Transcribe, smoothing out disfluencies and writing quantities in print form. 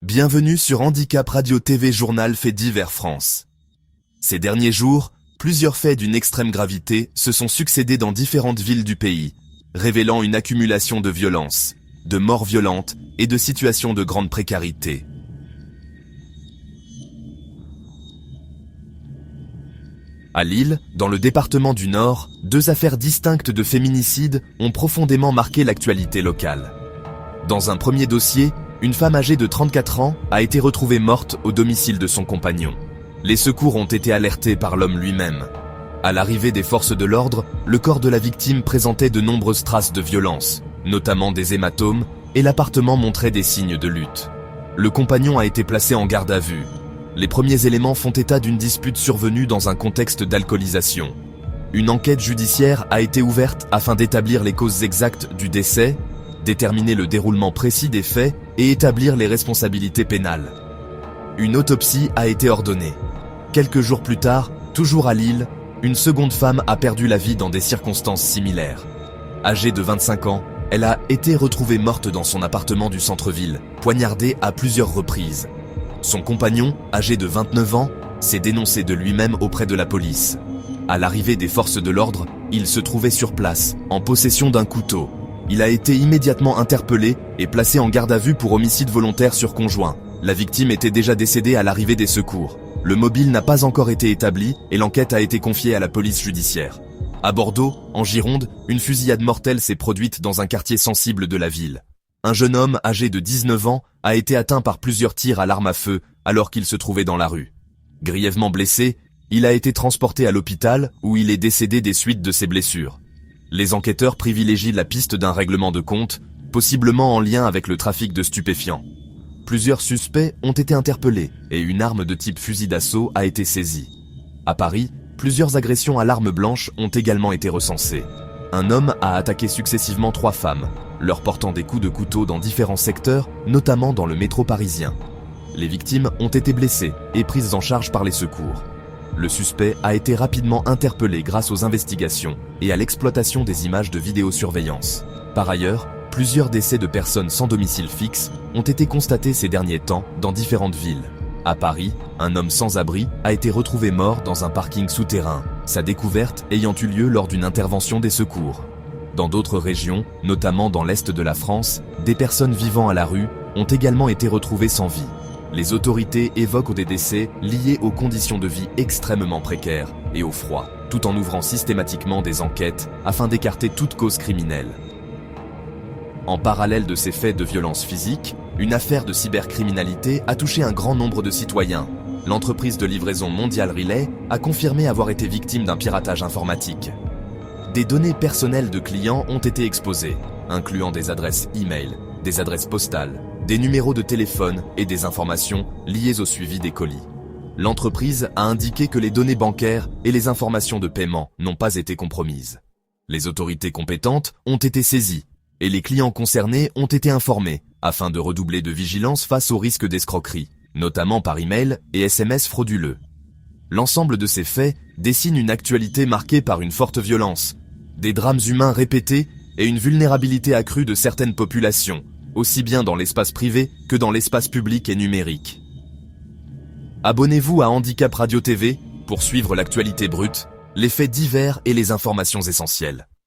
Bienvenue sur Handicap Radio TV Journal Faits divers France. Ces derniers jours, plusieurs faits d'une extrême gravité se sont succédés dans différentes villes du pays, révélant une accumulation de violences, de morts violentes et de situations de grande précarité. À Lille, dans le département du Nord, deux affaires distinctes de féminicide ont profondément marqué l'actualité locale. Dans un premier dossier, une femme âgée de 34 ans a été retrouvée morte au domicile de son compagnon. Les secours ont été alertés par l'homme lui-même. À l'arrivée des forces de l'ordre, le corps de la victime présentait de nombreuses traces de violence, notamment des hématomes, et l'appartement montrait des signes de lutte. Le compagnon a été placé en garde à vue. Les premiers éléments font état d'une dispute survenue dans un contexte d'alcoolisation. Une enquête judiciaire a été ouverte afin d'établir les causes exactes du décès, déterminer le déroulement précis des faits et établir les responsabilités pénales. Une autopsie a été ordonnée. Quelques jours plus tard, toujours à Lille, une seconde femme a perdu la vie dans des circonstances similaires. Âgée de 25 ans, elle a été retrouvée morte dans son appartement du centre-ville, poignardée à plusieurs reprises. Son compagnon, âgé de 29 ans, s'est dénoncé de lui-même auprès de la police. À l'arrivée des forces de l'ordre, il se trouvait sur place, en possession d'un couteau. Il a été immédiatement interpellé et placé en garde à vue pour homicide volontaire sur conjoint. La victime était déjà décédée à l'arrivée des secours. Le mobile n'a pas encore été établi et l'enquête a été confiée à la police judiciaire. À Bordeaux, en Gironde, une fusillade mortelle s'est produite dans un quartier sensible de la ville. Un jeune homme âgé de 19 ans a été atteint par plusieurs tirs à l'arme à feu alors qu'il se trouvait dans la rue. Grièvement blessé, il a été transporté à l'hôpital où il est décédé des suites de ses blessures. Les enquêteurs privilégient la piste d'un règlement de compte, possiblement en lien avec le trafic de stupéfiants. Plusieurs suspects ont été interpellés et une arme de type fusil d'assaut a été saisie. À Paris, plusieurs agressions à l'arme blanche ont également été recensées. Un homme a attaqué successivement 3 femmes, leur portant des coups de couteau dans différents secteurs, notamment dans le métro parisien. Les victimes ont été blessées et prises en charge par les secours. Le suspect a été rapidement interpellé grâce aux investigations et à l'exploitation des images de vidéosurveillance. Par ailleurs, plusieurs décès de personnes sans domicile fixe ont été constatés ces derniers temps dans différentes villes. À Paris, un homme sans abri a été retrouvé mort dans un parking souterrain, sa découverte ayant eu lieu lors d'une intervention des secours. Dans d'autres régions, notamment dans l'est de la France, des personnes vivant à la rue ont également été retrouvées sans vie. Les autorités évoquent des décès liés aux conditions de vie extrêmement précaires et au froid, tout en ouvrant systématiquement des enquêtes afin d'écarter toute cause criminelle. En parallèle de ces faits de violence physique, une affaire de cybercriminalité a touché un grand nombre de citoyens. L'entreprise de livraison mondiale Relay a confirmé avoir été victime d'un piratage informatique. Des données personnelles de clients ont été exposées, incluant des adresses e-mail, des adresses postales, des numéros de téléphone et des informations liées au suivi des colis. L'entreprise a indiqué que les données bancaires et les informations de paiement n'ont pas été compromises. Les autorités compétentes ont été saisies et les clients concernés ont été informés afin de redoubler de vigilance face aux risques d'escroquerie, notamment par email et SMS frauduleux. L'ensemble de ces faits dessine une actualité marquée par une forte violence, des drames humains répétés et une vulnérabilité accrue de certaines populations, aussi bien dans l'espace privé que dans l'espace public et numérique. Abonnez-vous à Handicap Radio TV pour suivre l'actualité brute, les faits divers et les informations essentielles.